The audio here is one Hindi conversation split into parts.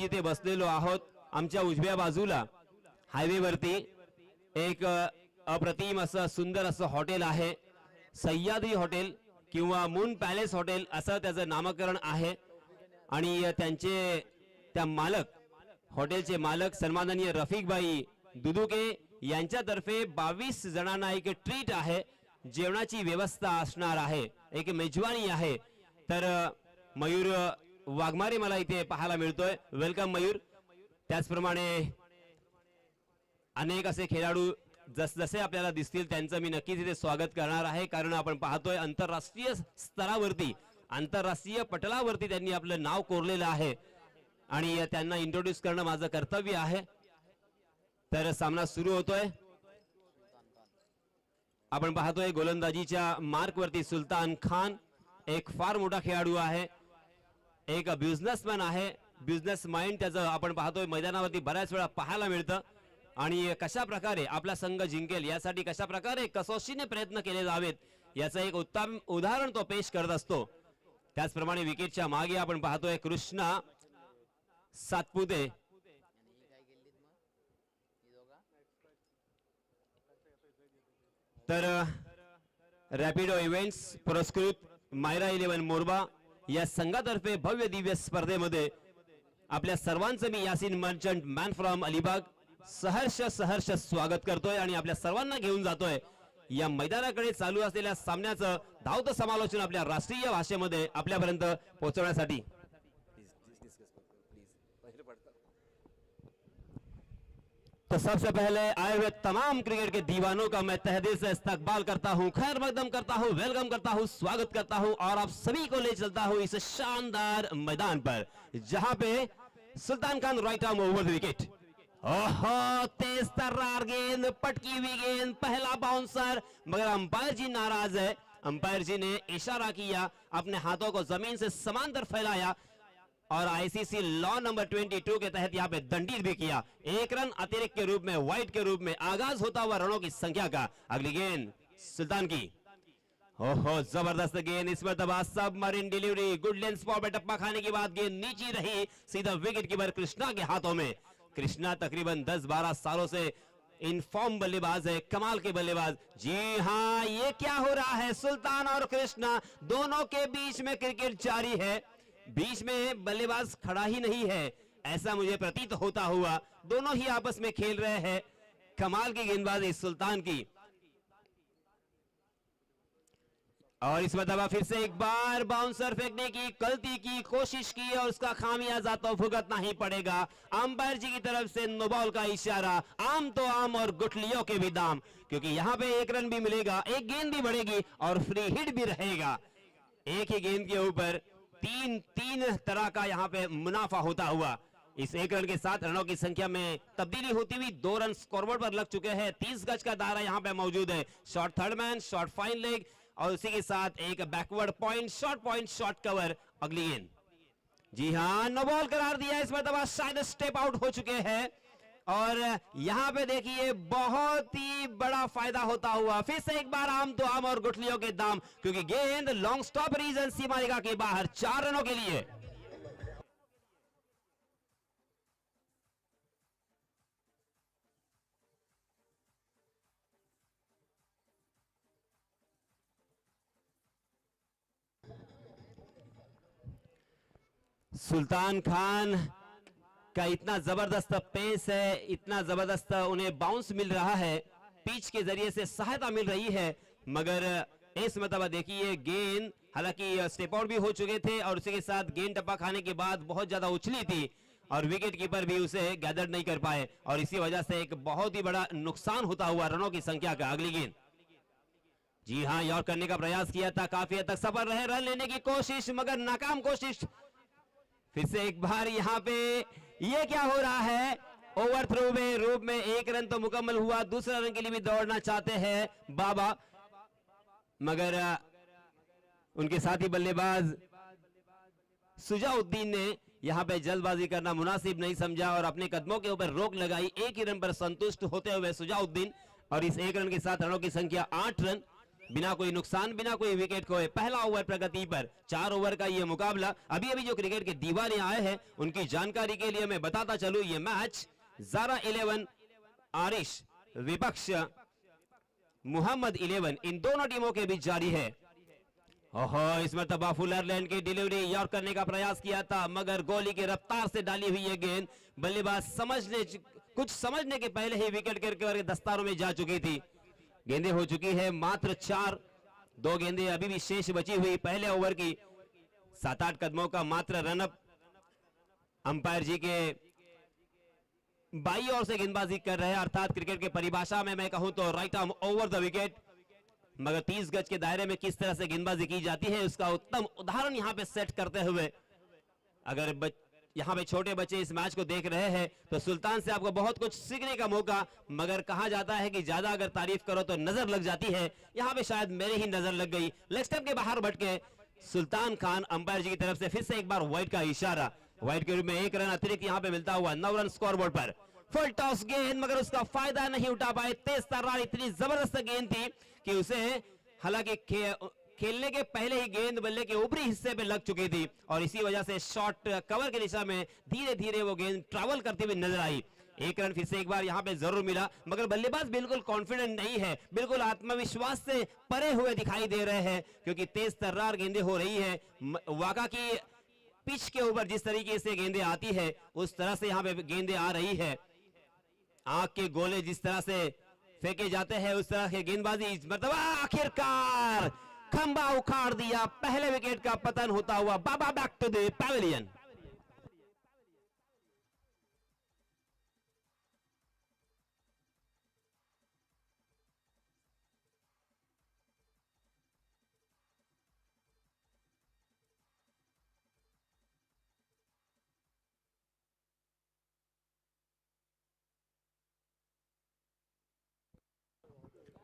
जिथे बसलेलो आहोत आमच्या उजव्या बाजूला हायवेवरती एक अप्रतिम असं सुंदर असं हॉटेल आहे, सह्याद्री हॉटेल किंवा मून पॅलेस हॉटेल असं त्याचं नामकरण आहे। आणि त्यांचे त्या मालक हॉटेलचे मालक सन्माननीय रफिकभाई दुदुके यांच्यातर्फे 22 जणांना एक ट्रीट आहे, जेवणाची व्यवस्था असणार आहे, एक मेजवानी आहे। तर मयूर वाघमारे मला इथे पाहायला मिळतोय, वेलकम मयूर। त्याचप्रमाणे अनेक असे खेळाडू जसजसे आपल्याला दिसतील त्यांचं मी नक्कीच इथे स्वागत करणार आहे, कारण आपण पाहतोय आंतरराष्ट्रीय स्तरावरती आंतरराष्ट्रीय पटलावरती त्यांनी आपलं नाव कोरलेलं आहे आणि त्यांना इंट्रोड्यूस करणं माझं कर्तव्य आहे। तर सामना सुरू होतोय, आपण पाहतोय गोलंदाजीच्या मार्कवरती सुलतान खान एक फार मोठा खेळाडू आहे, एक बिझनेसमॅन आहे, बिझनेस माइंड त्याचं आपण पाहतोय मैदानावरती बऱ्याच वेळा पाहायला मिळतं। आणि कशा प्रकारे आपला संघ जिंकेल यासाठी कशा प्रकारे कसोशीने प्रयत्न केले जावेत याचं एक उत्तम उदाहरण तो पेश करत असतो। त्याचप्रमाणे विकेटच्या मागे आपण पाहतोय कृष्णा सातपुते, तर रॅपिडो इव्हेंट्स पुरस्कृत मायरा 11 मोरबा या संघातर्फे भव्य दिव्य स्पर्धेमध्ये आपल्या सर्वांचं मी Yasin Merchant man from Alibag सहर्ष स्वागत करतोय आणि आपल्या सर्वांना घेऊन जातोय या मैदानाकडे चालू असलेल्या सामन्याचं धावतं समालोचन आपल्या राष्ट्रीय भाषेमध्ये आपल्यापर्यंत पोहोचवण्यासाठी। तो सबसे पहले आए हुए तमाम क्रिकेट के दीवानों का मैं तहे दिल से इस्तकबाल करता हूं, खैर मकदम करता हूं, वेलकम करता हूं, स्वागत करता हूं और आप सभी को ले चलता हूं इस शानदार मैदान पर जहां पे Sultan Khan right arm over the wicket. ओहो तेज तर्रार गेंद, पटकी हुई गेंद, पहला बाउंसर, मगर अंपायर जी नाराज है। अंपायर जी ने इशारा किया, अपने हाथों को जमीन से समांतर फैलाया और आईसीसी लॉ नंबर 22 के तहत यहां पे दंडित भी किया। एक रन अतिरिक्त के रूप में, वाइड के रूप में आगाज होता हुआ रनों की संख्या का। अगली गेंद सुल्तान की, ओहो जबरदस्त गेंद, इस मरतबा submarine delivery, good length spot पे टप्पा खाने के बाद गेंद नीचे रही, सीधा विकेट कीपर कृष्णा के हाथों में। कृष्णा तकरीबन 10-12 सालों से इनफॉर्म बल्लेबाज है, कमाल के बल्लेबाज। जी हां, ये क्या हो रहा है, सुल्तान और कृष्णा दोनों के बीच में क्रिकेट जारी है, बीच में बल्लेबाज खड़ा ही नहीं है, ऐसा मुझे प्रतीत होता हुआ। दोनों ही आपस में खेल रहे हैं, कमाल की गेंदबाजी सुल्तान की। और इस मरतबा फिर से एक बार बाउंसर फेंकने की गलती की कोशिश की और उसका खामियाजा तो भुगतना ही पड़ेगा। अंपायर जी की तरफ से नो बॉल का इशारा, आम तो आम और गुठलियों के भी दाम, क्योंकि यहां पे एक रन भी मिलेगा, एक गेंद भी बढ़ेगी और फ्री हिट भी रहेगा। एक ही गेंद के ऊपर तीन तरह का यहां पे मुनाफा होता हुआ। इस एक रन के साथ रनों की संख्या में तब्दीली होती हुई 2 रन स्कोरबोर्ड पर लग चुके हैं। 30 गज का दायरा यहां पे मौजूद है। Short third man, short fine leg और उसी के साथ एक बैकवर्ड पॉइंट, शॉर्ट कवर। अगली गेंद, जी हां, नो बॉल करार दिया, इस मरतबा शायद स्टेप आउट हो चुके हैं और यहां पे देखिए बहुत ही बड़ा फायदा होता हुआ। फिर से एक बार आम तो आम और गुठलियों के दाम, क्योंकि गेंद लॉन्ग स्टॉप रीजन सीमा रेखा के बाहर 4 रनों के लिए। सुल्तान खान का इतना जबरदस्त पेस है, इतना जबरदस्त उन्हें बाउंस मिल रहा है, पिच के जरिए से सहायता मिल रही है, मगर इस मतलब देखिए गेंद हालांकि स्टेप आउट भी हो चुके थे और उसी के साथ गेंद टप्पा खाने के बाद बहुत ज्यादा उछली थी और विकेट कीपर भी उसे गैदर नहीं कर पाए और इसी वजह से एक बहुत ही बड़ा नुकसान होता हुआ रनों की संख्या का। अगली गेंद, जी हां, यॉर्क करने का प्रयास किया था, काफी हद तक सफल रहे, रन लेने की कोशिश मगर नाकाम कोशिश। फिर से एक बार यहां पे ये क्या हो रहा है, ओवर थ्रो में रूप में एक रन तो मुकम्मल हुआ, दूसरा रन के लिए भी दौड़ना चाहते हैं बाबा, मगर उनके साथी बल्लेबाज सुजाउद्दीन ने यहां पे जल्दबाजी करना मुनासिब नहीं समझा और अपने कदमों के ऊपर रोक लगाई। एक ही रन पर संतुष्ट होते हुए सुजाउद्दीन, और इस एक रन के साथ रनों की संख्या 8 रन, बिना कोई नुकसान, बिना कोई विकेट खोए पहला ओवर प्रगति पर। 4 ओवर का ये मुकाबला। अभी अभी जो क्रिकेट के दीवाने आए हैं उनकी जानकारी के लिए मैं बताता चलूं, ये मैच ज़ारा 11 आरिश विपक्ष मोहम्मद 11 इन दोनों टीमों के बीच जारी है। ओहो, इस मरतबा फुलरलैंड की डिलीवरी यॉर्क करने का प्रयास किया था, मगर गोली की रफ्तार से डाली हुई ये गेंद बल्लेबाज कुछ समझने के पहले ही विकेट के दस्तारों में जा चुकी थी। गेंदें हो चुकी है मात्र 4, 2 गेंदें अभी भी शेष बची हुई पहले ओवर की। 7-8 कदमों का मात्र रनअप अंपायर जी के बाई ओर से गेंदबाजी कर रहे हैं, अर्थात क्रिकेट के परिभाषा में मैं कहूं तो right arm over the wicket. मगर 30 गज के दायरे में किस तरह से गेंदबाजी की जाती है उसका उत्तम उदाहरण यहां पे सेट करते हुए, अगर यहां पे छोटे बच्चे इस मैच को देख रहे हैं तो सुल्तान से आपको बहुत कुछ सीखने का मौका। मगर कहा जाता है कि ज्यादा अगर तारीफ करो तो नजर लग जाती है, यहां पे शायद मेरी ही नजर लग गई। लेग स्टंप के बाहर भटके सुल्तान खान, अंपायर जी की तरफ से फिर से एक बार वाइड का इशारा। वाइड के रूप में 1 रन अतिरिक्त यहां पे मिलता हुआ 9 रन स्कोरबोर्ड पर। फुल टॉस गेंद, मगर उसका फायदा नहीं उठा पाए। तेज तर्रार इतनी जबरदस्त गेंद थी कि उसे हालांकि खेलने के पहले ही गेंद बल्ले के ऊपरी हिस्से पे लग चुकी थी और इसी वजह से शॉट कवर की दिशा में धीरे धीरे वो गेंद ट्रैवल करती हुई नजर आई। 1 रन फिर से एक बार यहां पे जरूर मिला, मगर बल्लेबाज बिल्कुल कॉन्फिडेंट नहीं है, बिल्कुल आत्मविश्वास से परे हुए दिखाई दे रहे हैं, क्योंकि तेज तर्रार गेंदें हो रही है। वाका की पिच के ऊपर जिस तरीके से गेंदें आती है उस तरह से यहां पे गेंदें आ रही है। आंख के गोले जिस तरह से फेंके जाते हैं उस तरह की गेंदबाजी इस मरतबा आखिरकार खंबा उखाड़ दिया। पहले विकेट का पतन होता हुआ बाबा बैक टू द पैवेलियन।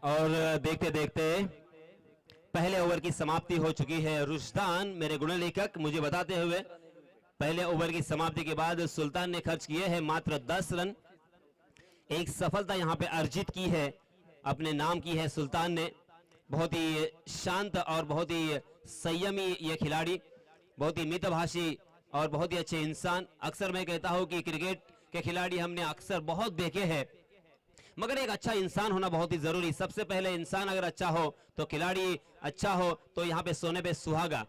और देखते देखते पहले ओवर की समाप्ति हो चुकी है। रुशदान मेरे गुण लेखक मुझे बताते हुए पहले ओवर की समाप्ति के बाद सुल्तान ने खर्च किए हैं मात्र 10 रन। एक सफलता यहां पे अर्जित की है, अपने नाम की है सुल्तान ने। बहुत ही शांत और बहुत ही संयमी ये खिलाड़ी, बहुत ही मितभाषी और बहुत ही अच्छे इंसान। अक्सर मैं कहता हूं कि क्रिकेट के खिलाड़ी हमने अक्सर बहुत देखे हैं, मगर एक अच्छा इंसान होना बहुत ही जरूरी। सबसे पहले इंसान अगर अच्छा हो तो खिलाड़ी अच्छा हो, तो यहाँ पे सोने पे सुहागा।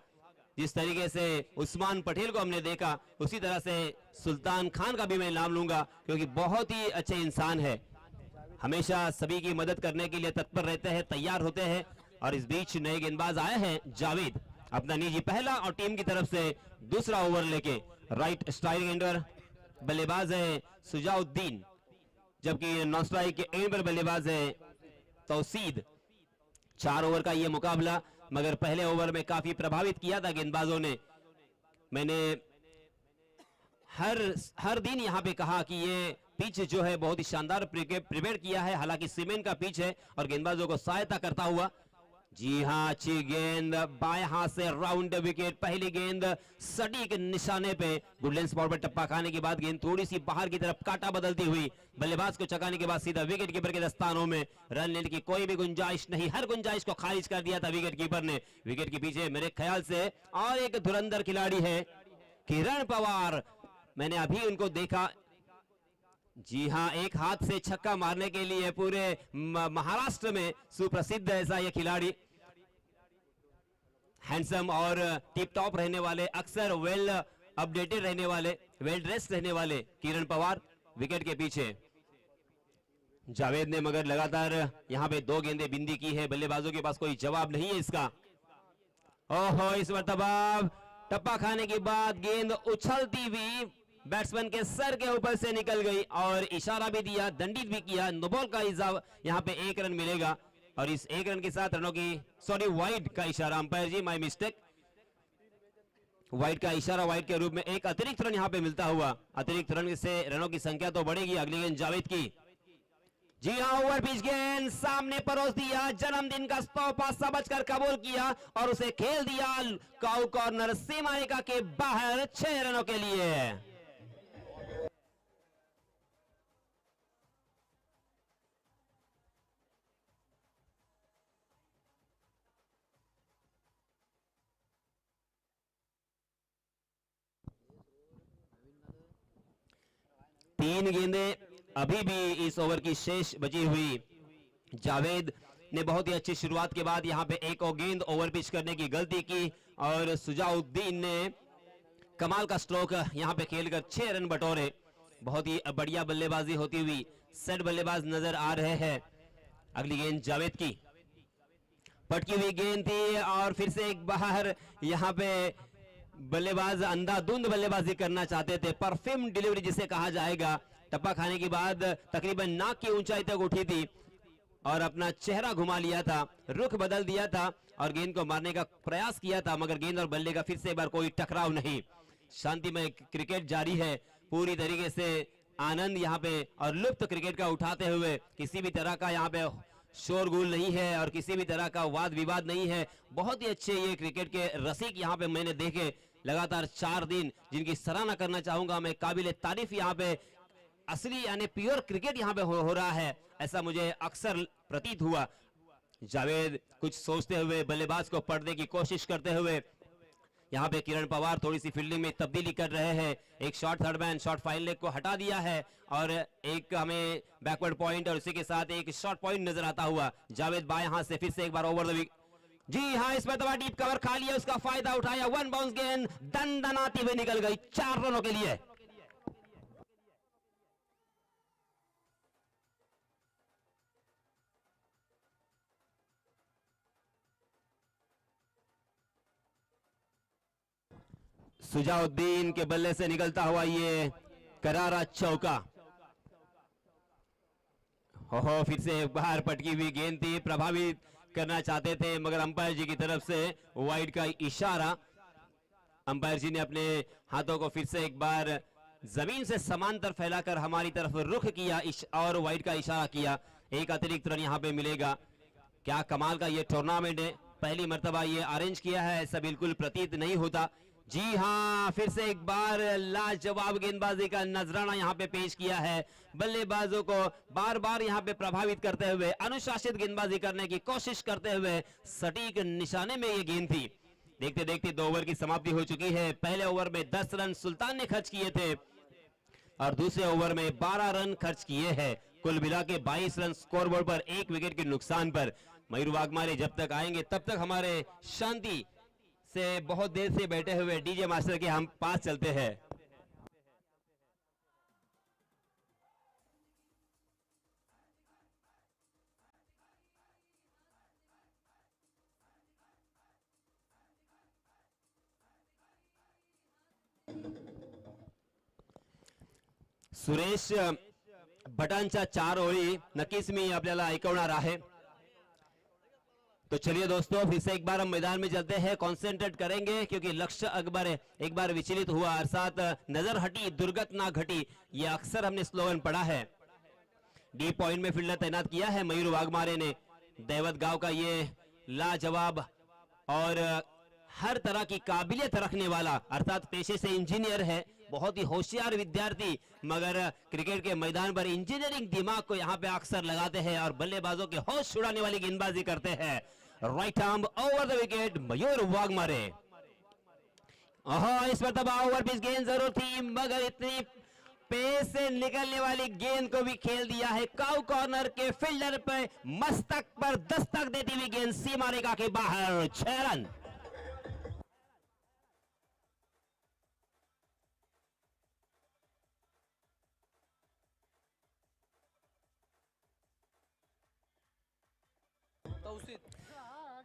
जिस तरीके से उस्मान पटेल को हमने देखा उसी तरह से सुल्तान खान का भी मैं नाम लूंगा, क्योंकि बहुत ही अच्छे इंसान है, हमेशा सभी की मदद करने के लिए तत्पर रहते हैं, तैयार होते हैं। और इस बीच नए गेंदबाज आए हैं जावेद, अपना निजी पहला और टीम की तरफ से दूसरा ओवर लेके। राइट स्ट्राइक एंडर बल्लेबाज है सुजाउद्दीन, जबकि नॉन स्ट्राइक के एंड पर बल्लेबाज है तौसीद। 4 ओवर का यह मुकाबला, मगर पहले ओवर में काफी प्रभावित किया था गेंदबाजों ने। मैंने हर दिन यहां पे कहा कि ये पिच जो है बहुत ही शानदार प्रिपेयर किया है, हालांकि सीमेंट का पिच है और गेंदबाजों को सहायता करता हुआ। जी हां, अच्छी गेंद बाएं हाथ से राउंड विकेट। पहली गेंद सटीक निशाने पे, गुडलैंड स्पॉट पर टप्पा खाने के बाद गेंद थोड़ी सी बाहर की तरफ काटा बदलती हुई बल्लेबाज को चकाने के बाद सीधा विकेट कीपर के दस्तानों में। रन लेने की कोई भी गुंजाइश नहीं, हर गुंजाइश को खारिज कर दिया था विकेट कीपर ने। विकेट के पीछे मेरे ख्याल से और एक धुरंधर खिलाड़ी है किरण पवार, मैंने अभी उनको देखा। जी हां, एक हाथ से छक्का मारने के लिए पूरे महाराष्ट्र में सुप्रसिद्ध ऐसा यह खिलाड़ी, हैंडसम और टिप टॉप रहने वाले, अक्सर वेल अपडेटेड रहने वाले, वेल ड्रेस्ड रहने वाले किरण पवार विकेट के पीछे। जावेद ने मगर लगातार यहां पे 2 गेंदें बिंदी की है, बल्लेबाजों के पास कोई जवाब नहीं है इसका। ओहो, इस मरतबा टप्पा खाने के बाद गेंद उछलती हुई बैट्समैन के सर के ऊपर से निकल गई और इशारा भी दिया, दंडित भी किया। नो बॉल का इजाफा, यहां पे 1 रन मिलेगा और इस 1 रन के साथ रनों की वाइड का इशारा, umpire ji my mistake, wide का इशारा, वाइड के रूप में एक अतिरिक्त रन यहां पे मिलता हुआ। अतिरिक्त रन से रनों की संख्या तो बढ़ेगी। अगली गेंद जावेद की, जी हां, ओवर पिच गेंद सामने परोस दिया, जन्मदिन का तोहफा समझकर कबूल किया और उसे खेल दिया काउ कॉर्नर सीमा रेखा के बाहर 6 रनों के लिए। 3 गेंदें अभी भी इस ओवर की शेष बची हुई। जावेद ने बहुत ही अच्छी शुरुआत के बाद यहां पे एक और गेंद ओवर पिच करने की गलती की और सुजाउद्दीन ने कमाल का स्ट्रोक यहां पे खेलकर 6 रन बटोरे। बहुत ही बढ़िया बल्लेबाजी होती हुई सेट बल्लेबाज नजर आ रहे हैं। अगली गेंद जावेद की, पटकी हुई गेंद थी और फिर से एक बार यहां पे बल्लेबाज अंधाधुंध बल्लेबाजी करना चाहते थे, परफ्यूम डिलीवरी जिसे कहा जाएगा। टप्पा खाने के बाद तकरीबन नाक की ऊंचाई तक उठी थी और अपना चेहरा घुमा लिया था, रुख बदल दिया था और गेंद को मारने का प्रयास किया था, मगर गेंद और बल्ले का फिर से एक बार कोई टकराव नहीं। शांतिमय क्रिकेट जारी है, पूरी तरीके से आनंद यहाँ पे और लुप्त क्रिकेट का उठाते हुए, किसी भी तरह का यहाँ पे शोरगुल नहीं है और किसी भी तरह का वाद विवाद नहीं है। बहुत ही अच्छे ये क्रिकेट के रसिक यहाँ पे मैंने देखे लगातार 4 दिन, जिनकी सराहना करना चाहूंगा मैं। काबिले तारीफ यहाँ पे असली यानी प्योर क्रिकेट यहाँ पे हो रहा है, ऐसा मुझे अक्सर प्रतीत हुआ। जावेद कुछ सोचते हुए बल्लेबाज को पढ़ने की कोशिश करते हुए, यहाँ पे किरण पवार थोड़ी सी फील्डिंग में तब्दीली कर रहे हैं। एक short third man short fine leg को हटा दिया है और एक हमें बैकवर्ड पॉइंट और उसी के साथ एक शॉर्ट पॉइंट नजर आता हुआ। जावेद बाएं हाथ से फिर से एक बार ओवर द विकेट, जी हाँ, इस मरतबा डीप कवर खा लिया, उसका फायदा उठाया। 1 बाउंस गेंद दंदनाती हुई निकल गई 4 रनों के लिए। सुजाउद्दीन के बल्ले से निकलता हुआ ये करारा चौका। हो फिर से बाहर पटकी हुई गेंद थी, प्रभावित करना चाहते थे मगर अंपायर जी की तरफ से वाइड का इशारा। अंपायर जी ने अपने हाथों को फिर से एक बार जमीन से समांतर फैलाकर हमारी तरफ रुख किया और वाइड का इशारा किया। एक अतिरिक्त रन यहाँ पे मिलेगा। क्या कमाल का ये टूर्नामेंट है, पहली मर्तबा ये अरेंज किया है, ऐसा बिल्कुल प्रतीत नहीं होता। जी हाँ, फिर से एक बार लाजवाब गेंदबाजी का नजराना यहाँ पे पेश किया है। बल्लेबाजों को बार बार यहाँ पे प्रभावित करते हुए, अनुशासित गेंदबाजी करने की कोशिश करते हुए सटीक निशाने में ये गेंद थी। देखते देखते 2 ओवर की समाप्ति हो चुकी है। पहले ओवर में 10 रन सुल्तान ने खर्च किए थे और दूसरे ओवर में 12 रन खर्च किए हैं। कुल मिला के 22 रन स्कोरबोर्ड पर 1 विकेट के नुकसान पर। मयूर वाघमारे जब तक आएंगे तब तक हमारे शांति से बहुत देर से बैठे हुए डीजे मास्टर के हम पास चलते हैं। सुरेश भटांच्या 4 ओळी नक्कीच मी आपल्याला ऐकवणार आहे। तो चलिए दोस्तों, फिर से एक बार हम मैदान में चलते हैं, कंसंट्रेट करेंगे क्योंकि लक्ष्य अकबर एक बार विचलित हुआ अर्थात नजर हटी दुर्गत ना घटी, ये अक्सर हमने स्लोगन पढ़ा है। डी पॉइंट में फील्डर तैनात किया है मयूर वाघमारे ने। दैवत गांव का ये लाजवाब और हर तरह की काबिलियत रखने वाला अर्थात पेशे से इंजीनियर है, बहुत ही होशियार विद्यार्थी, मगर क्रिकेट के मैदान पर इंजीनियरिंग दिमाग को यहाँ पे अक्सर लगाते हैं और बल्लेबाजों के होश उड़ाने वाली गेंदबाजी करते हैं। Right arm over the wicket Mayur Waghmare. इस मरतबा ओवर पिच गेंद जरूर थी मगर इतनी पेस से निकलने वाली गेंद को भी खेल दिया है। काउ कॉर्नर के फील्डर पे मस्तक पर दस्तक देती हुई गेंद सीमा रेखा के बाहर, 6 रन।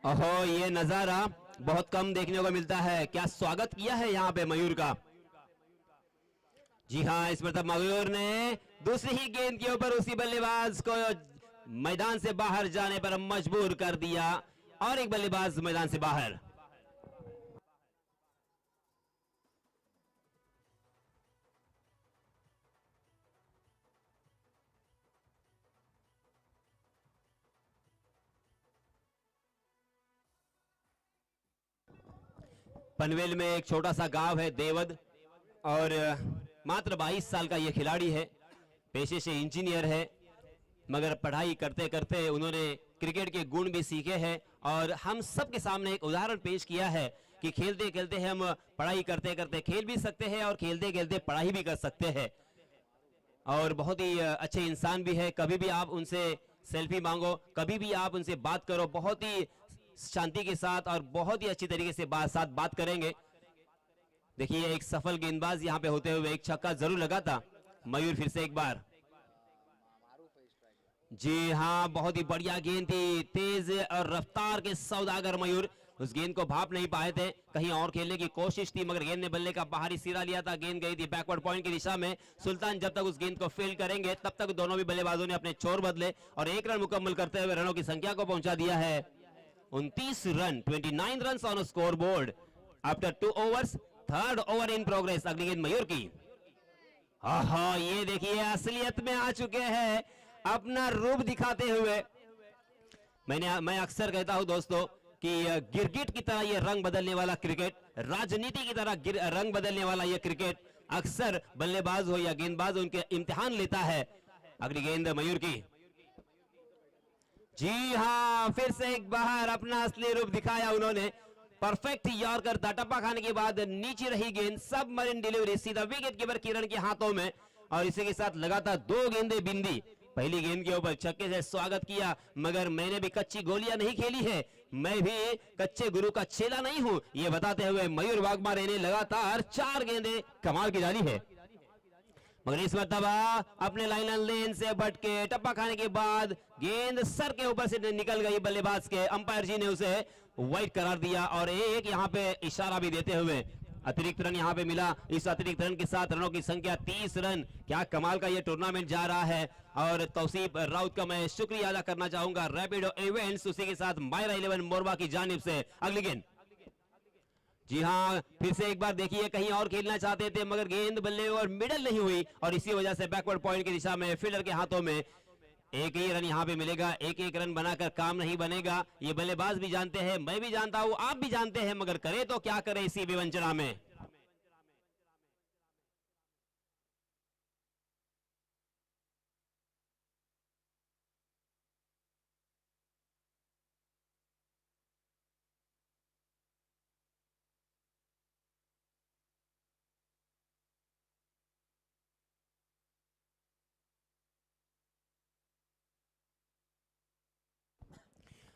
ओहो, ये नजारा बहुत कम देखने को मिलता है। क्या स्वागत किया है यहाँ पे मयूर का। जी हाँ, इस मतलब मयूर ने दूसरी ही गेंद के ऊपर उसी बल्लेबाज को मैदान से बाहर जाने पर मजबूर कर दिया और एक बल्लेबाज मैदान से बाहर। पनवेल में एक छोटा सा गांव है देवद और मात्र 22 साल का यह खिलाड़ी है। पेशे से इंजीनियर है मगर पढ़ाई करते करते उन्होंने क्रिकेट के गुण भी सीखे हैं और हम सब के सामने एक उदाहरण पेश किया है कि खेलते खेलते हम पढ़ाई करते करते खेल भी सकते हैं और खेलते खेलते पढ़ाई भी कर सकते हैं। और बहुत ही अच्छे इंसान भी है। कभी भी आप उनसे सेल्फी मांगो, कभी भी आप उनसे बात करो, बहुत ही शांति के साथ और बहुत ही अच्छी तरीके से बात करेंगे। देखिए एक सफल गेंदबाज यहाँ पे होते हुए एक छक्का जरूर लगा था मयूर। फिर से एक बार, जी हाँ, बहुत ही बढ़िया गेंद थी, तेज और रफ्तार के सौदागर मयूर उस गेंद को भाप नहीं पाए थे। कहीं और खेलने की कोशिश थी मगर गेंद ने बल्ले का बाहरी सिरा लिया था। गेंद गई थी बैकवर्ड पॉइंट की दिशा में। सुल्तान जब तक उस गेंद को फील्ड करेंगे तब तक दोनों भी बल्लेबाजों ने अपने छोर बदले और 1 रन मुकम्मल करते हुए रनों की संख्या को पहुंचा दिया है 29 run, 29 run on score board after 2 overs. Third over in progress. अगली गेंद मयूर की। आहा, ये देखिए असलियत में आ चुके हैं, अपना रूप दिखाते हुए। मैं अक्सर कहता हूं दोस्तों कि गिरगिट की तरह ये रंग बदलने वाला क्रिकेट, राजनीति की तरह रंग बदलने वाला ये क्रिकेट, अक्सर बल्लेबाज हो या गेंदबाज उनके इम्तिहान लेता है। अगली गेंद मयूर की। जी हां, फिर से एक बाहर अपना असली रूप दिखाया उन्होंने। परफेक्ट यॉर्कर था, टप्पा खाने के बाद नीचे रही गेंद, सबमरीन डिलीवरी सीधा विकेट कीपर किरण के हाथों में और इसी के साथ लगातार 2 गेंदें बिंदी। पहली गेंद के ऊपर छक्के से स्वागत किया मगर मैंने भी कच्ची गोलियां नहीं खेली है, मैं भी कच्चे गुरु का चेला नहीं हूं, ये बताते हुए मयूर वाघमारे ने लगातार 4 गेंदें कमाल की डाली है। मगर इस मरतबा अपने लाइन लेन से बट के टप्पा खाने के बाद गेंद सर के ऊपर से निकल गई बल्लेबाज के। अंपायर जी ने उसे वाइड करार दिया और एक यहाँ पे इशारा भी देते हुए अतिरिक्त रन यहाँ पे मिला। इस अतिरिक्त रन के साथ रनों की संख्या 30 रन। क्या कमाल का ये टूर्नामेंट जा रहा है और तौसीफ राउत का मैं शुक्रिया अदा करना चाहूंगा, रैपिडो इवेंट्स उसी के साथ मायरा 11 मोरबा की जानिब से। अगली गेंद, जी हाँ, फिर से एक बार देखिए कहीं और खेलना चाहते थे मगर गेंद बल्ले और मिडल नहीं हुई और इसी वजह से बैकवर्ड पॉइंट की दिशा में फील्डर के हाथों में। एक ही रन यहाँ पे मिलेगा, एक रन बनाकर काम नहीं बनेगा, ये बल्लेबाज भी जानते हैं, मैं भी जानता हूं, आप भी जानते हैं, मगर करे तो क्या करे इसी विवंचना में।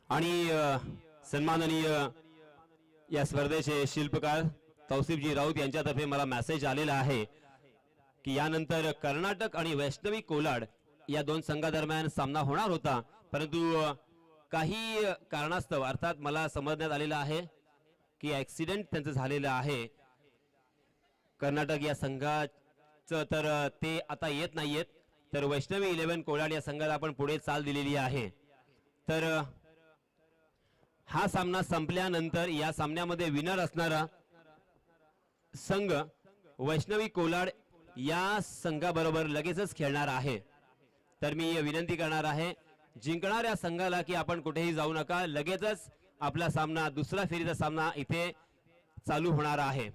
आणि सन्माननीय या स्पर्धेचे शिल्पकार तौसिफजी राऊत यांच्यातर्फे मला मेसेज आलेला आहे की यानंतर कर्नाटक आणि वैष्णवी कोलाड या 2 संघादरम्यान सामना होणार होता, परंतु काही कारणास्तव अर्थात मला समजण्यात आलेलं आहे की ऍक्सिडेंट त्यांचं झालेलं आहे कर्नाटक या संघाचं, तर ते आता येत नाहीयेत। तर वैष्णवी 11 कोलाड या संघाला आपण पुढे चाल दिलेली आहे। तर हा सामना संपल्यानंतर या सामन्यामध्ये विनर असणारा संघ वैष्णवी कोलाड या संघाबरोबर लगेचच खेळणार आहे। तर मी विनंती करणार आहे जिंकणाऱ्या संघाला की आपण कुठेही जाऊ नका, लगेचच आपला सामना, दुसरा फेरीचा सामना इथे चालू होणार आहे।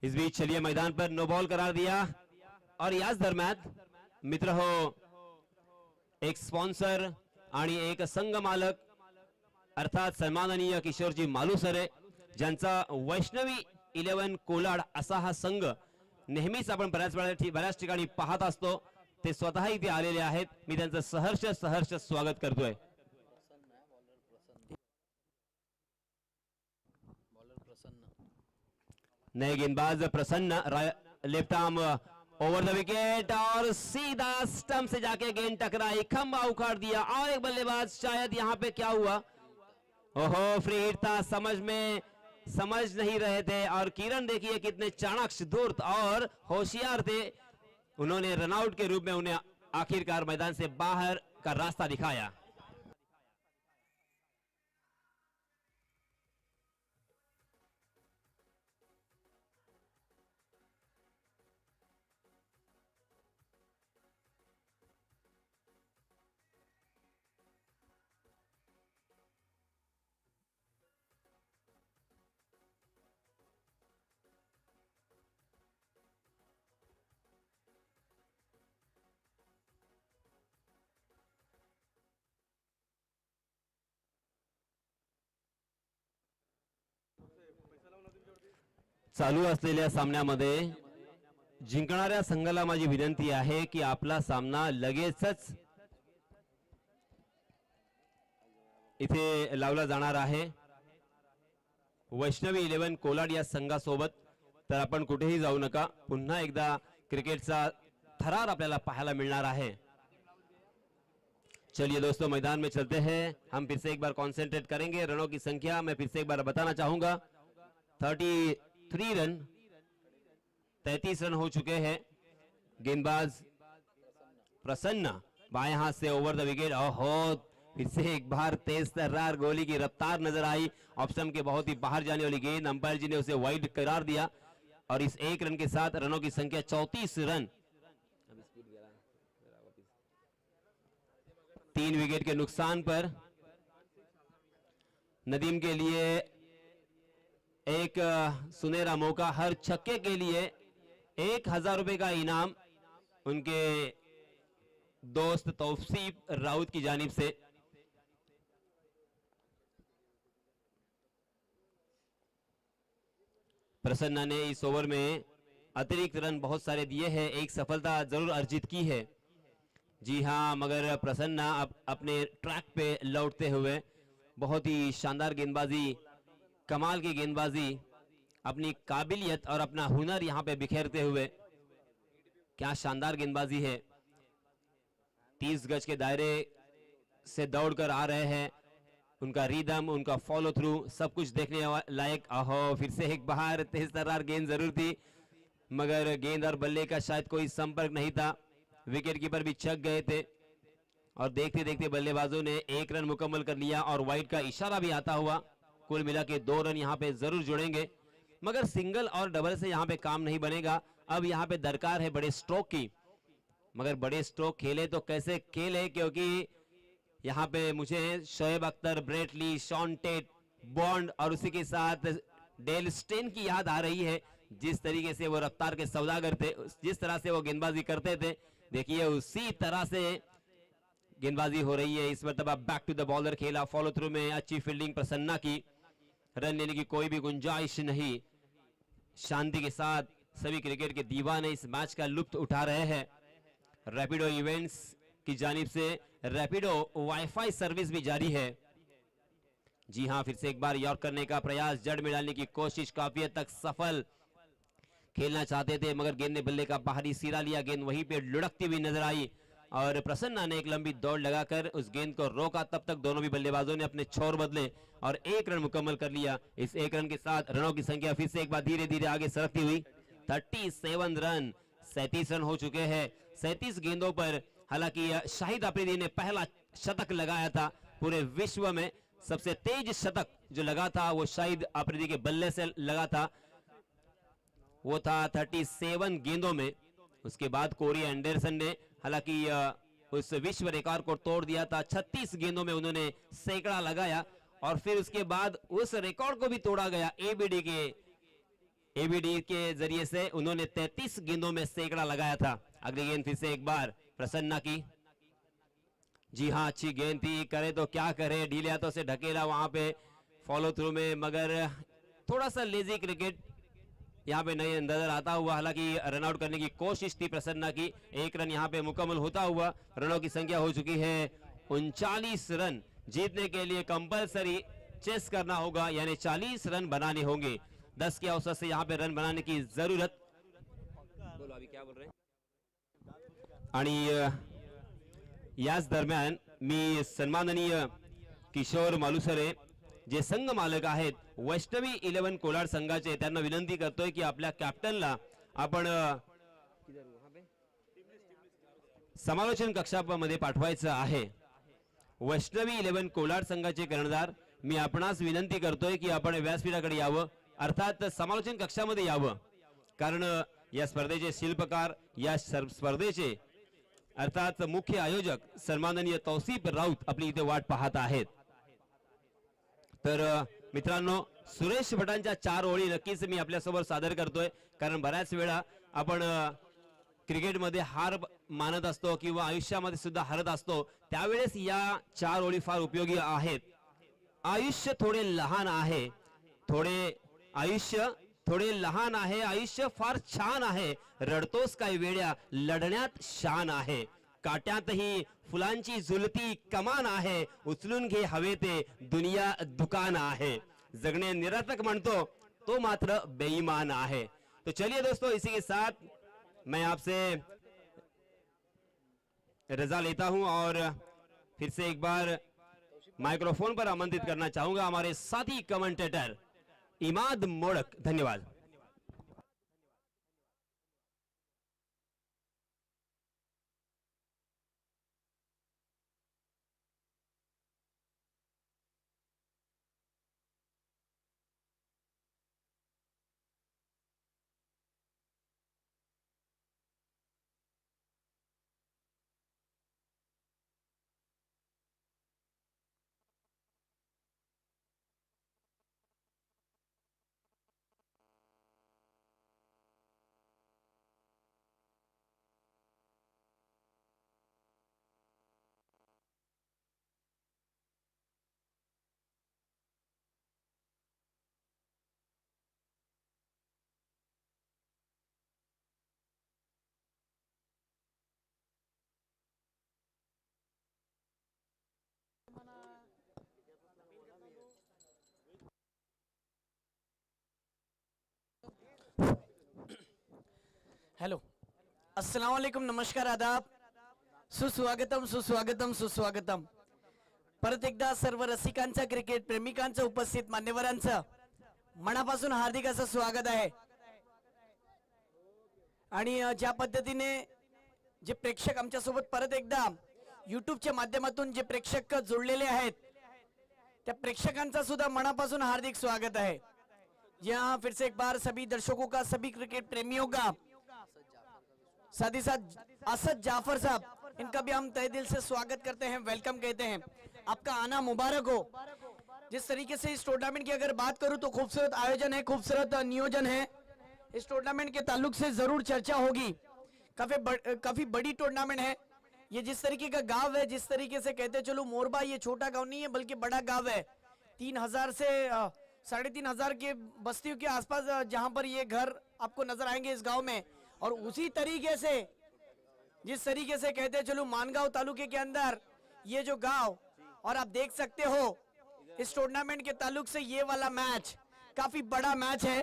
इस बीच चलिए मैदान पर नो बॉल करार दिया और याच दरम्यान मित्र हो एक स्पॉन्सर आणि एक संघ मालक अर्थात सन्माननीय किशोरजी मालुसरे ज्यांचा वैष्णवी 11 कोलाड असा हा संघ नेहमीच आपण बऱ्याच ठिकाणी पाहत असतो, ते स्वतः इथे आलेले आहेत। मी त्यांचं सहर्ष स्वागत करतोय। नए गेंदबाज प्रसन्न, left arm over the wicket और सीधा स्टंप से जाके गेंद टकराई, खंबा उखाड़ दिया और एक बल्लेबाज, शायद यहाँ पे क्या हुआ, ओहो फ्री हिट था, समझ नहीं रहे थे। और किरण देखिए कितने चाणक्य, धूर्त और होशियार थे, उन्होंने रनआउट के रूप में उन्हें आखिरकार मैदान से बाहर का रास्ता दिखाया। चालू असलेल्या सामन्यामध्ये जिंकणाऱ्या संघाला माझी विनंती आहे की आपला सामना लगेचच इथे लावला जाणार आहे वैष्णवी 11 कोलाड या संघासोबत। तर आपण कुठेही जाऊ नका, पुन्हा एकदा क्रिकेटचा थरार आपल्याला पाहायला मिळणार है। चलिए दोस्तों, मैदान में चलते हैं। हम फिर से एक बार कंसंट्रेट करेंगे। रनों की संख्या मैं फिर से एक बार बताना चाहूंगा, 33 रन, 33 रन हो चुके हैं। गेंदबाज प्रसन्ना बाएं हाथ से ओवर द विकेट। ओहो, फिर से एक बार तेज तर्रार गोली की रफ्तार नजर आई। ऑप्शन के बहुत ही बाहर जाने वाली गेंद, अंपायर जी ने उसे वाइड करार दिया और इस एक रन के साथ रनों की संख्या 34 रन। 3 विकेट के नुकसान पर नदीम के लिए एक सुनहरा मौका। हर छक्के के लिए 1000 रुपए का इनाम उनके दोस्त तौसीफ राउत की जानिब से। प्रसन्ना ने इस ओवर में अतिरिक्त रन बहुत सारे दिए हैं, एक सफलता जरूर अर्जित की है। जी हां, मगर प्रसन्ना अब अपने ट्रैक पे लौटते हुए बहुत ही शानदार गेंदबाजी, कमाल की गेंदबाजी, अपनी काबिलियत और अपना हुनर यहां पे बिखेरते हुए, क्या शानदार गेंदबाजी है। 30 गज के दायरे से दौड़कर आ रहे हैं। उनका रिदम, उनका फॉलो थ्रू, सब कुछ देखने लायक। आहो, फिर से एक बार तेज तर्रार गेंद जरूर थी, मगर गेंद और बल्ले का शायद कोई संपर्क नहीं था। विकेट कीपर भी छक गए थे और देखते देखते बल्लेबाजों ने 1 रन मुकम्मल कर लिया और वाइड का इशारा भी आता हुआ। कुल मिला के 2 रन यहाँ पे जरूर जुड़ेंगे, मगर सिंगल और डबल से यहाँ पे काम नहीं बनेगा। अब यहाँ पे दरकार है बड़े स्ट्रोक की, मगर बड़े स्ट्रोक खेले तो कैसे खेले, क्योंकि यहाँ पे मुझे Shoaib Akhtar, Brett Lee, Shaun Tait, Bond और उसी के साथ डेल स्टेन की याद आ रही है। जिस तरीके से वो रफ्तार के सौदागर थे, जिस तरह से वो गेंदबाजी करते थे, देखिए उसी तरह से गेंदबाजी हो रही है। इस मरतबा बैक टू द बॉलर खेला, फॉलो थ्रू में अच्छी फील्डिंग प्रसन्ना की, रन लेने की कोई भी गुंजाइश नहीं। शांति के साथ सभी क्रिकेट के दीवाने इस मैच का लुत्फ उठा रहे हैं। रैपिडो इवेंट्स की जानिब से रैपिडो वाईफाई सर्विस भी जारी है। जी हां, फिर से एक बार यॉर्क करने का प्रयास, जड़ में डालने की कोशिश, काफी हद तक सफल। खेलना चाहते थे मगर गेंद ने बल्ले का बाहरी सिरा लिया, गेंद वहीं पे लुढ़कती हुई नजर आई और प्रसन्ना ने एक लंबी दौड़ लगाकर उस गेंद को रोका। तब तक दोनों भी बल्लेबाजों ने अपने छोर बदले और 1 रन मुकम्मल कर लिया। इस 1 रन के साथ रनों की संख्या फिर से एक बार धीरे धीरे आगे सरकती हुई 37 रन, 37 रन हो चुके हैं 37 गेंदों पर। हालांकि शाहिद अफरीदी ने पहला शतक लगाया था, पूरे विश्व में सबसे तेज शतक जो लगा था वो शाहिद अफरीदी के बल्ले से लगा था, वो था 37 गेंदों में। उसके बाद कोरी एंडरसन ने हालांकि उस विश्व रिकॉर्ड को तोड़ दिया था, 36 गेंदों में उन्होंने सैकड़ा लगाया और फिर उसके बाद उस रिकॉर्ड को भी तोड़ा गया एबीडी के जरिए से। उन्होंने 33 गेंदों में सैकड़ा लगाया था। अगली गेंद फिर से एक बार प्रसन्ना की। जी हां, अच्छी गेंद थी, करे तो क्या करे, ढीले हाथों से ढकेला वहां पे फॉलो थ्रू में, मगर थोड़ा सा लेजी क्रिकेट यहाँ पे नहीं नजर आता हुआ। हालांकि रन आउट करने की कोशिश थी प्रसन्ना की। 1 रन यहाँ पे मुकम्मल होता हुआ रनों की संख्या हो चुकी है 39 रन। जीतने के लिए कंपलसरी चेस करना होगा, यानी 40 रन बनाने होंगे। 10 के औसत से यहाँ पे रन बनाने की जरूरत। बोलो अभी क्या बोल रहे हैं। आणि याच दरम्यान मी सन्माननीय किशोर मालुसरे जे संघ मालक आहेत वैष्णवी 11 कोलाड संघाचे, त्यांना विनंती करतोय की आपल्या कॅप्टनला आपण समालोचन कक्षामध्ये पाठवायचं आहे। वैष्णवी 11 कोलाड संघाचे कर्णधार, मी आपणास विनंती करतोय की आपण व्यासपीठाकडे यावं, अर्थात समालोचन कक्षामध्ये यावं, कारण या स्पर्धेचे शिल्पकार, या स्पर्धेचे अर्थात मुख्य आयोजक सन्माननीय तौसीफ राऊत आपली इथे वाट पाहत आहेत। तर मित्रांनो, सुरेश भटांच्या 4 ओळी नक्कीच मी आपल्यासमोर सादर करतोय, कारण बऱ्याच वेळा आपण क्रिकेटमध्ये हार मानत असतो किंवा आयुष्यामध्ये सुद्धा हरत असतो, त्यावेळेस या 4 ओळी फार उपयोगी आहेत। आयुष्य थोडे लहान आहे, थोडे आयुष्य थोडे लहान आहे, आयुष्य फार छान आहे, रडतोस काय वेड्या, लढण्यात शान आहे, काट्यातही फुलांची झुलती कमान आहे, उचलून घे हवे ते दुनिया दुकान आहे, जगणे निरर्थक म्हणतो तो मात्र बेईमान आहे। तो चलिए दोस्तों, इसी के साथ मैं आपसे रजा लेता हूं और फिर से एक बार माइक्रोफोन पर आमंत्रित करना चाहूंगा हमारे साथी कमेंटेटर इमाद मोड़क। धन्यवाद। हेलो, अस्सलाम वालेकुम, नमस्कार, आदाब, सुस्वागतम सुस्वागतम सुस्वागतम। परत एकदा सर्व रसिकांचं, क्रिकेट प्रेमिकांचं, उपस्थित मान्यवरांचं मनापासून हार्दिक असं स्वागत आहे। आणि ज्या पद्धतीने जे प्रेक्षक आमच्या सोबत परत एकदा यूट्यूबच्या माध्यमातून जे प्रेक्षक जोडलेले आहेत, त्या प्रेक्षकांचा सुद्धा मनापासून हार्दिक स्वागत है। यहाँ फिर से एक बार सभी दर्शकों का, सभी क्रिकेट प्रेमियों का, साथ ही साथ असद जाफर साहब, इनका भी हम तहे दिल से स्वागत करते हैं, वेलकम कहते हैं। आपका आना मुबारक हो। जिस तरीके से इस टूर्नामेंट की अगर बात करूं तो खूबसूरत आयोजन है, खूबसूरत नियोजन है। इस टूर्नामेंट के ताल्लुक से जरूर चर्चा होगी। काफी बड़ी टूर्नामेंट है। ये जिस तरीके का गांव है, जिस तरीके से कहते चलो मोरबा, ये छोटा गांव नहीं है बल्कि बड़ा गांव है। 3000 से 3500 के बस्तियों के आसपास जहां पर ये घर आपको नजर आएंगे इस गांव में। और उसी तरीके से जिस तरीके से कहते चलो मानगांव तालुके के अंदर ये जो गांव, और आप देख सकते हो इस टूर्नामेंट के ताल्लुक से ये वाला मैच काफी बड़ा मैच है।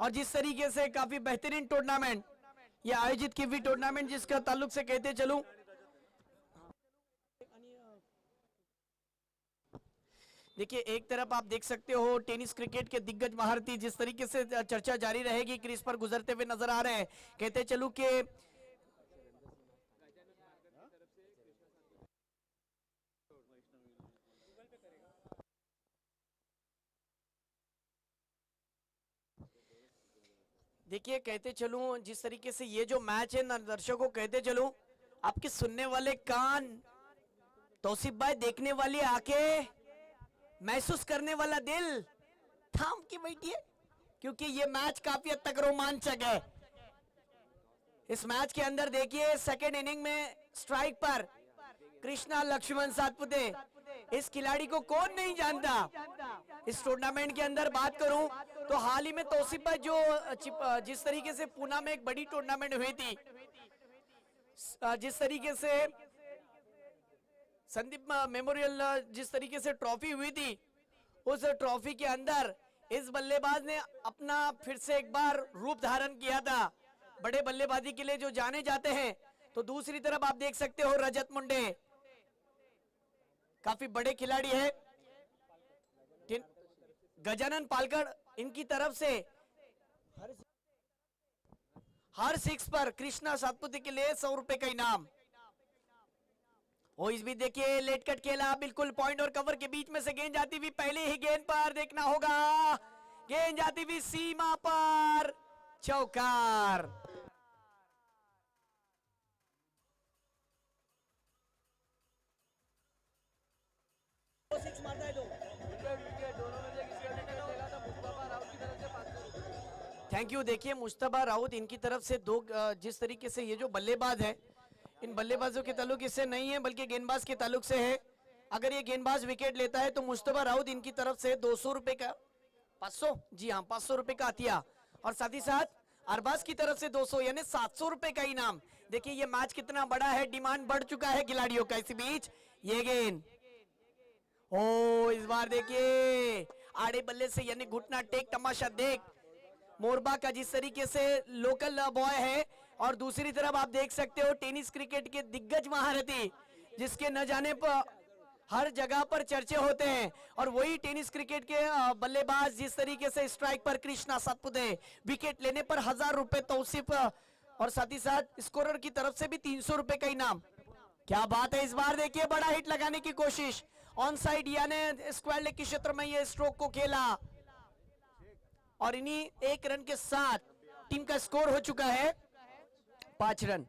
और जिस तरीके से काफी बेहतरीन टूर्नामेंट ये आयोजित की हुई टूर्नामेंट, जिसका ताल्लुक से कहते चलूं, देखिए एक तरफ आप देख सकते हो टेनिस क्रिकेट के दिग्गज महारथी जिस तरीके से चर्चा जारी रहेगी क्रीज पर गुजरते हुए नजर आ रहे हैं। कहते चलूं कि देखिए कहते चलूं जिस तरीके से ये जो मैच है ना, दर्शकों कहते चलूं आपके सुनने वाले कान, तौसीफ भाई देखने वाली आंखें, महसूस करने वाला दिल थाम के बैठिए, क्योंकि ये मैच काफी हद तक रोमांचक है। इस मैच के अंदर देखिए सेकेंड इनिंग में स्ट्राइक पर कृष्णा लक्ष्मण सातपुते, इस खिलाड़ी को कौन नहीं जानता। इस टूर्नामेंट के अंदर बात करूं तो हाल ही में तौसीफ भाई जो जिस तरीके से पूना में एक बड़ी टूर्नामेंट हुई थी, जिस तरीके से संदीप मेमोरियल जिस तरीके से ट्रॉफी हुई थी, उस ट्रॉफी के अंदर इस बल्लेबाज ने अपना फिर से एक बार रूप धारण किया था, बड़े बल्लेबाजी के लिए जो जाने जाते हैं। तो दूसरी तरफ आप देख सकते हो रजत मुंडे, काफी बड़े खिलाड़ी है, गजानन पालकर, इनकी तरफ से हर सिक्स पर कृष्णा सातपुते के लिए 100 रुपए का इनाम। और इस भी देखिए लेट कट खेला, बिल्कुल पॉइंट और कवर के बीच में से गेंद जाती हुई पहले ही गेंद पर देखना होगा, गेंद जाती हुई सीमा पर, चौकार। Thank you. देखिए मुस्तफा राउत इनकी तरफ से दो, जिस तरीके से ये जो बल्लेबाज है, इन बल्लेबाजों के ताल्लुक इससे नहीं है बल्कि गेंदबाज के ताल्लुक से है। अगर ये गेंदबाज विकेट लेता है तो मुस्तफा राउत इनकी तरफ से 200 रुपए का, 500, जी हाँ 500 रुपए का अतिया और साथ ही साथ अरबाज की तरफ से 200 यानी 700 रुपए का इनाम। देखिए ये मैच कितना बड़ा है, डिमांड बढ़ चुका है खिलाड़ियों का। इसी बीच ये गेंद, ओ इस बार देखिए आड़े बल्ले से यानी घुटना टेक, तमाशा देख मोरबा का जिस तरीके से लोकल बॉय है, और दूसरी तरफ आप देख सकते हो टेनिस क्रिकेट के दिग्गज महारथी जिसके न जाने पर हर जगह पर चर्चे होते हैं, और वही टेनिस क्रिकेट के बल्लेबाज जिस तरीके से स्ट्राइक पर कृष्णा सातपुते, विकेट लेने पर 1000 रुपए तौसीफ, और साथ ही साथ स्कोरर की तरफ से भी 300 रुपए का इनाम। क्या बात है, इस बार देखिए बड़ा हिट लगाने की कोशिश, ऑन साइड यानी स्क्वायर लेग के क्षेत्र में ये स्ट्रोक को खेला, और इन्हीं एक रन के साथ टीम का स्कोर हो चुका है 5 रन।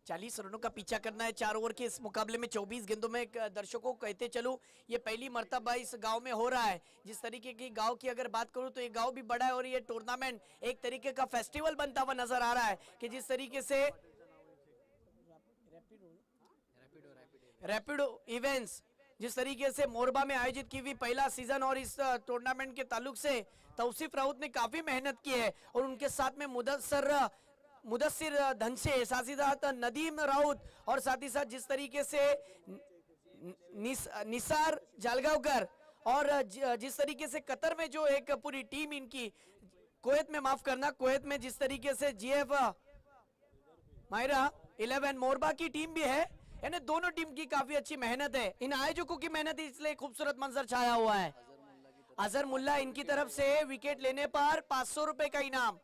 40 रनों का पीछा करना है 4 ओवर के इस मुकाबले में। 24 गेंदों में दर्शकों को कहते चलूं ये पहली मर्तबा इस गांव में हो रहा है। जिस तरीके की गांव की अगर बात करूं तो ये गांव भी बड़ा है, और ये टूर्नामेंट एक तरीके का फेस्टिवल बनता हुआ नजर आ रहा है कि जिस तरीके से रैपिडो इवेंट्स जिस तरीके से मोरबा में आयोजित की हुई पहला सीजन, और इस टूर्नामेंट के ताल्लुक से तौसीफ राउत ने काफी मेहनत की है, और उनके साथ में मुदस्सिर धनसे, साथ ही साथ नदीम राउत, और साथ ही साथ जिस तरीके से निसार जालगावकर, और जिस तरीके से कतर में जो एक पूरी टीम इनकी, कुवैत में माफ करना, कुवैत में जिस तरीके से जीएफ मायरा 11 मोरबा की टीम भी है, यानी दोनों टीम की काफी अच्छी मेहनत है। इन आयोजकों की मेहनत इसलिए खूबसूरत मंजर छाया हुआ है। अजहर मुल्ला इनकी तरफ से विकेट लेने पर 500 रुपए का इनाम।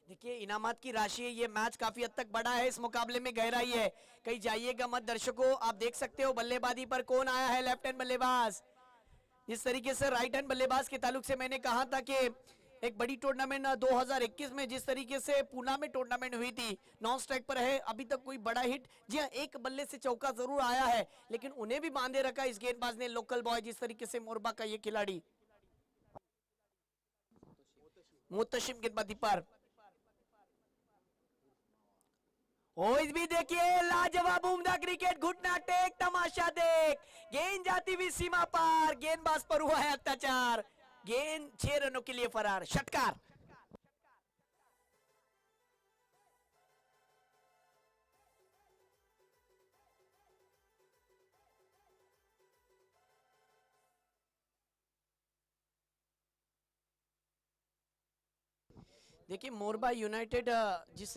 देखिए इनामात की राशि, ये मैच काफी हद तक बड़ा है, इस मुकाबले में गहराई है, कहीं जाइएगा मत दर्शकों। आप देख सकते हो बल्लेबाजी पर कौन आया है, लेफ्ट हैंड बल्लेबाज। जिस तरीके से राइट हैंड बल्लेबाज के ताल्लुक से मैंने कहा था कि एक बड़ी टूर्नामेंट 2021 में जिस तरीके से पूना में टूर्नामेंट हुई थी, नॉन स्ट्राइक पर है, अभी तक कोई बड़ा हिट, जी हाँ एक बल्ले से चौका जरूर आया है, लेकिन उन्हें भी बांधे रखा इस गेंदबाज ने, लोकल बॉय जिस तरीके से मोरबा का ये खिलाड़ी मुतशिम गेंदबाजी पर। ओ इस भी देखिए लाजवाब उम्दा क्रिकेट, घुटना टेक, तमाशा देख, गेंद जाती हुई सीमा पार, गेंदबाज पर हुआ है अत्याचार, गेंद 6 रनों के लिए फरार, षटकार। देखिए मोरबा यूनाइटेड जिस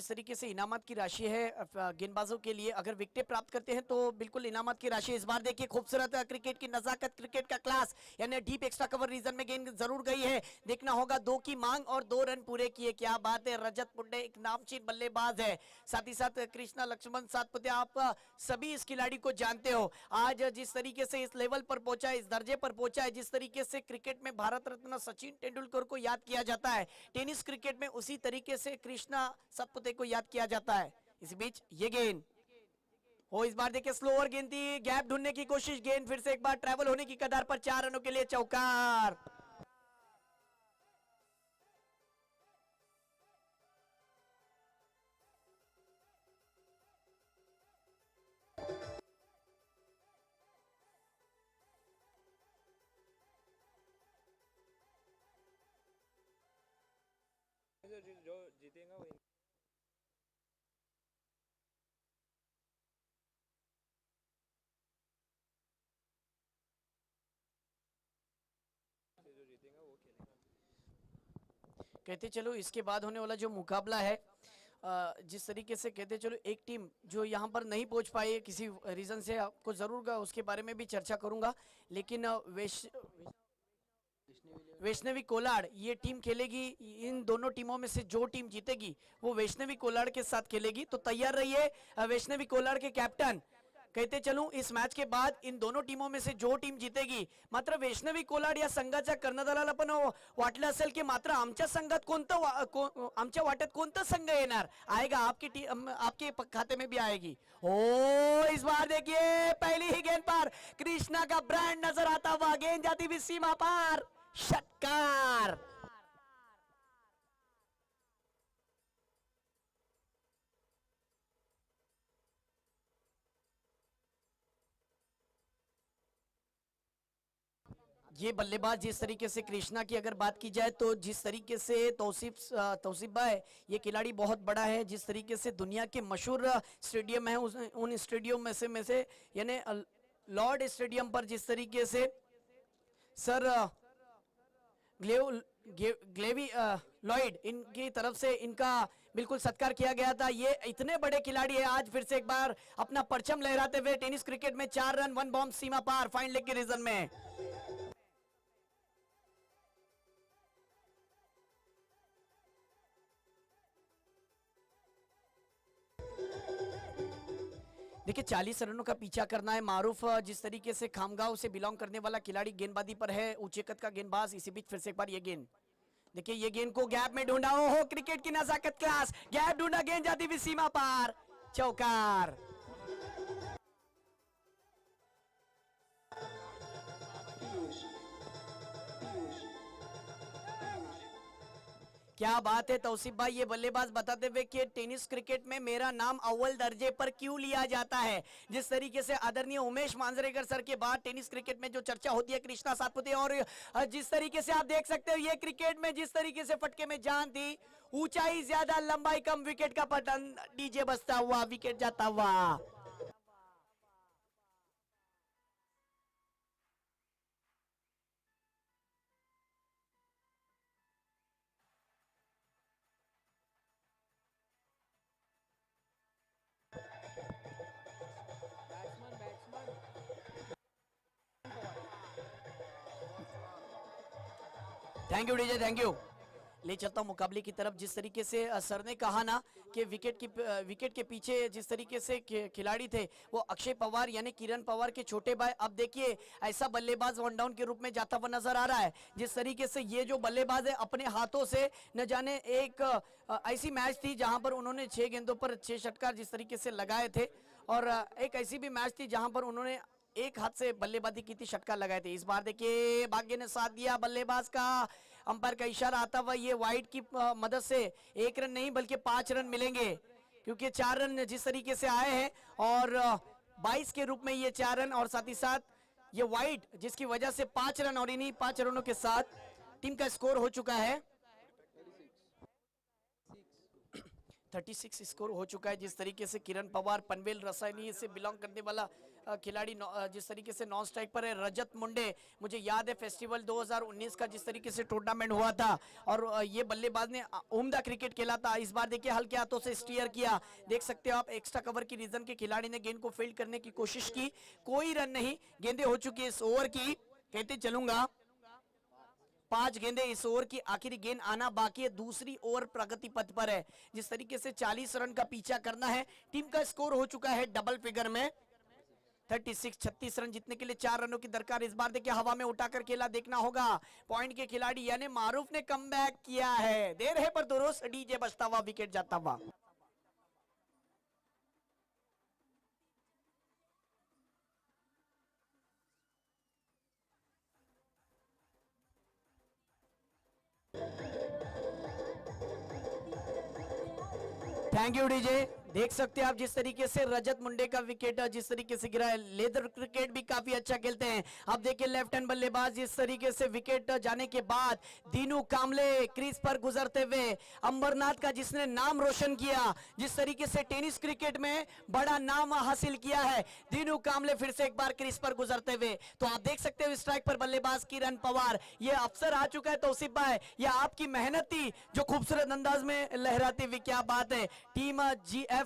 तरीके से इनामत की राशि है गेंदबाजों के लिए, अगर विकेट प्राप्त करते हैं तो बिल्कुल इनामत की राशि। इस बार देखिए खूबसूरत क्रिकेट की नजाकत, क्रिकेट का क्लास, यानी डीप एक्स्ट्रा कवर रीजन में गेंद जरूर गई है। देखना होगा 2 की मांग और 2 रन पूरे किए, क्या बात है। रजत पुंडे एक नामचीन बल्लेबाज है, साथ ही साथ कृष्णा लक्ष्मण सातपुते, आप सभी इस खिलाड़ी को जानते हो। आज जिस तरीके से इस लेवल पर पहुंचा है, इस दर्जे पर पहुंचा है, जिस तरीके से क्रिकेट में भारत रत्न सचिन तेंदुलकर को याद किया जाता है, टेनिस क्रिकेट में उसी तरीके से कृष्णा सातपुते को याद किया जाता है। इस बीच ये गेंद हो, इस बार देखिए स्लोअर गेंद थी, गैप ढूंढने की कोशिश, गेंद फिर से एक बार ट्रैवल होने की कगार पर, 4 रनों के लिए चौकार। जो जीतेगा वो जो जीतेगा वो खेलेगा। कहते चलो इसके बाद होने वाला जो मुकाबला है, जिस तरीके से कहते चलो एक टीम जो यहाँ पर नहीं पहुंच पाई है किसी रीजन से, आपको जरूर उसके बारे में भी चर्चा करूंगा, लेकिन वैष्णवी कोलाड ये टीम खेलेगी। इन दोनों टीमों में से जो टीम जीतेगी वो वैष्णवी कोलाड के साथ खेलेगी, तो तैयार रहिए वैष्णवी कोलाड के कैप्टन। कहते चलूं इस मैच के बाद इन दोनों टीमों में से जो टीम जीतेगी, मात्र वैष्णवी कोलाड या संघाच्या कर्णधाराला पण वाटलं असेल की मात्र आमच्या संघात आमच्या वाट्यात कोणतं संघ येणार आएगा, आपकी टीम आपके खाते में भी आएगी। ओ इस बार देखिए पहली ही गेंद पर कृष्णा का ब्रांड नजर आता हुआ, गेंद जाती हुई सीमा पार, षटकार। ये बल्लेबाज जिस तरीके से कृष्णा की अगर बात की जाए तो जिस तरीके से तौसीफ भाई ये खिलाड़ी बहुत बड़ा है, जिस तरीके से दुनिया के मशहूर स्टेडियम है उन स्टेडियम में से यानी लॉर्ड स्टेडियम पर जिस तरीके से सर ग्लेवी लॉयड इनकी तरफ से इनका बिल्कुल सत्कार किया गया था। ये इतने बड़े खिलाड़ी है, आज फिर से एक बार अपना परचम लहराते हुए टेनिस क्रिकेट में 4 रन 1 बॉम्ब सीमा पार फाइन लेग के रीजन में। देखिए 40 रनों का पीछा करना है। मारूफ जिस तरीके से खामगांव से बिलोंग करने वाला खिलाड़ी गेंदबाजी पर है, ऊंचे कद का गेंदबाज। इसी बीच फिर से एक बार ये गेंद देखिए, ये गेंद को गैप में ढूंढा। हो क्रिकेट की नजाकत क्लास, गैप ढूंढा, गेंद जाती हुई सीमा पार, चौकार। क्या बात है तौसीफ भाई, ये बल्लेबाज बताते हुए कि टेनिस क्रिकेट में मेरा नाम अव्वल दर्जे पर क्यों लिया जाता है। जिस तरीके से आदरणीय उमेश मांजरेकर सर के बाद टेनिस क्रिकेट में जो चर्चा होती है कृष्णा सातपुते, और जिस तरीके से आप देख सकते हो ये क्रिकेट में जिस तरीके से फटके में जान थी, ऊंचाई ज्यादा लंबाई कम, विकेट का पतन, डीजे बजता हुआ, विकेट जाता हुआ। Thank you DJ, thank you. ले चलता हूं मुकाबले की तरफ। जिस तरीके से सर ने कहा ना कि विकेट के पीछे जिस तरीके से खिलाड़ी थे वो अक्षय पवार यानी किरण पवार के छोटे भाई, अब देखिए ऐसा बल्लेबाज वन डाउन के रूप में जाता हुआ नजर आ रहा है। जिस तरीके से ये जो बल्लेबाज है अपने हाथों से न जाने एक ऐसी मैच थी जहां पर उन्होंने 6 गेंदों पर 6 षटकार जिस तरीके से लगाए थे, और एक ऐसी भी मैच थी जहां पर उन्होंने एक हाथ से बल्लेबाजी की थी, षटकार लगाए थे। इस बार देखिए भाग्य ने साथ दिया बल्लेबाज का, अंपायर का इशारा आता हुआ ये वाइड की मदद से 1 रन नहीं बल्कि 5 रन मिलेंगे, क्योंकि 4 रन जिस तरीके से आए हैं और 22 के रूप में ये 4 रन, और साथ ही साथ ये वाइड जिसकी वजह से 5 रन, और इन्हीं 5 रनों के साथ टीम का स्कोर हो चुका है 36 स्कोर हो चुका है। जिस तरीके से किरण पवार पनवेल रसायनी से बिलोंग करने वाला खिलाड़ी जिस तरीके से नॉन स्ट्राइक पर है। रजत मुंडे, मुझे याद है फेस्टिवल 2019 का जिस तरीके से टूर्नामेंट हुआ था, और ये बल्लेबाज ने उम्दा क्रिकेट खेला था। इस बार देखिए हल्के हाथों से स्टीयर किया, देख सकते हो आप, एक्स्ट्रा कवर की रीजन के खिलाड़ी ने गेंद को फील्ड करने की कोशिश की, कोई रन नहीं। गेंदें हो चुकी है इस ओवर की, कहते चलूंगा 5 गेंदे इस ओवर की, आखिरी गेंद आना बाकी है। दूसरी ओवर प्रगति पथ पर है। जिस तरीके से 40 रन का पीछा करना है, टीम का स्कोर हो चुका है डबल फिगर में 36 रन जीतने के लिए 4 रनों की दरकार। इस बार देखिए हवा में उठाकर खेला, देखना होगा पॉइंट के खिलाड़ी यानी मारूफ ने कमबैक किया है। देर है पर दुरुस्त, डीजे बजता हुआ, विकेट जाता हुआ। Thank you DJ. देख सकते हैं आप जिस तरीके से रजत मुंडे का विकेट जिस तरीके से गिरा है। लेदर क्रिकेट भी काफी अच्छा खेलते हैं। अब देखिए लेफ्ट हैंड बल्लेबाज जिस तरीके से विकेट जाने के बाद दीनू कामले क्रीज पर गुजरते हुए, अंबरनाथ का जिसने नाम रोशन किया, जिस तरीके से टेनिस क्रिकेट में बड़ा नाम हासिल किया है, दीनू कामले फिर से एक बार क्रीज पर गुजरते हुए। तो आप देख सकते हो स्ट्राइक पर बल्लेबाज किरण पवार, ये अफसर आ चुका है तौसीफ भाई, ये आपकी मेहनत थी जो खूबसूरत अंदाज में लहराती हुई। क्या बात है। टीम GF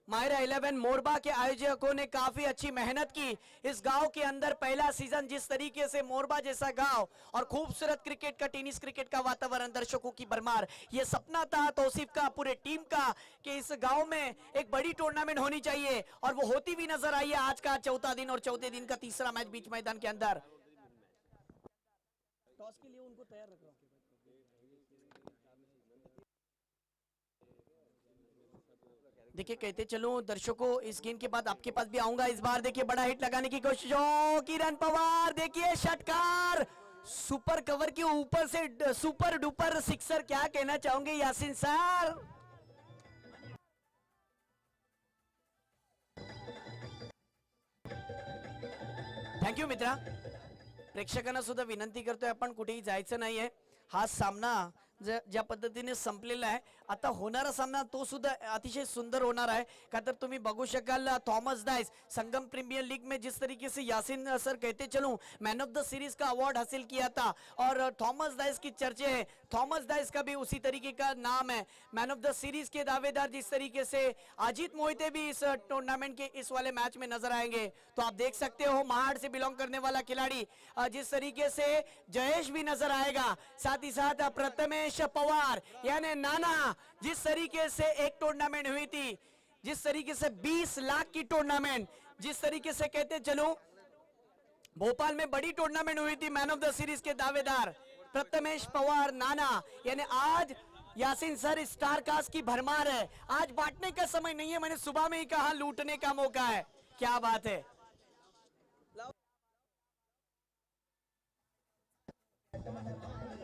मायरा 11 मोरबा के आयोजकों ने काफी अच्छी मेहनत की। इस गांव के अंदर पहला सीजन जिस तरीके से मोरबा जैसा गांव और खूबसूरत क्रिकेट का, टेनिस क्रिकेट का वातावरण, दर्शकों की भरमार, ये सपना था तौसीफ का, पूरे टीम का, कि इस गांव में एक बड़ी टूर्नामेंट होनी चाहिए, और वो होती भी नजर आई है। आज का चौथा दिन और चौथे दिन का तीसरा मैच बीच मैदान के अंदर। टॉस के लिए उनको तैयार रख रहा हूं। देखिए कहते चलो दर्शकों, इस गेंद के बाद आपके पास भी आऊंगा। इस बार देखिए बड़ा हिट लगाने की कोशिश, हो किरण पवार, देखिए षटकार, सुपर कवर के ऊपर से सुपर डुपर सिक्सर। क्या कहना चाहोगे यासीन सर? थैंक यू मित्रा। प्रेक्षकांना सुद्धा विनंती करतोय आपण कुठेही जायचं नाहीये. हा सामना ज्या पद्धतीने संपलेला आहे, आता होणारा सामना तो सुद्धा अतिशय सुंदर होणार आहे. का तर तुम्ही बघू शकाल थॉमस डाइस संगम प्रीमियर लीग में जिस तरीके से यासीन सर कहते चलूं मैन ऑफ द सीरीज का अवार्ड हासिल किया था, और थॉमस डाइस की चर्चे है, थॉमस डाइस का भी उसी तरीके का नाम है. मैन ऑफ द सीरीज के दावेदार जिस तरीके से अजीत मोहिते भी इस टूर्नामेंट के इस वाले मैच में नजर आएंगे. तो आप देख सकते हो महाड़ से बिलोंग करने वाला खिलाड़ी जिस तरीके से जयेश भी नजर आएगा, साथ ही साथ प्रथमेश पवार यानी नाना, जिस तरीके से एक टूर्नामेंट हुई थी, जिस तरीके से 20 लाख की टूर्नामेंट, जिस तरीके से कहते चलो भोपाल में बड़ी टूर्नामेंट हुई थी, मैन ऑफ द सीरीज के दावेदार प्रथमेश पवार नाना, यानी आज यासीन सर स्टार कास्ट की भरमार है. आज बांटने का समय नहीं है, मैंने सुबह में ही कहा लूटने का मौका है. क्या बात है.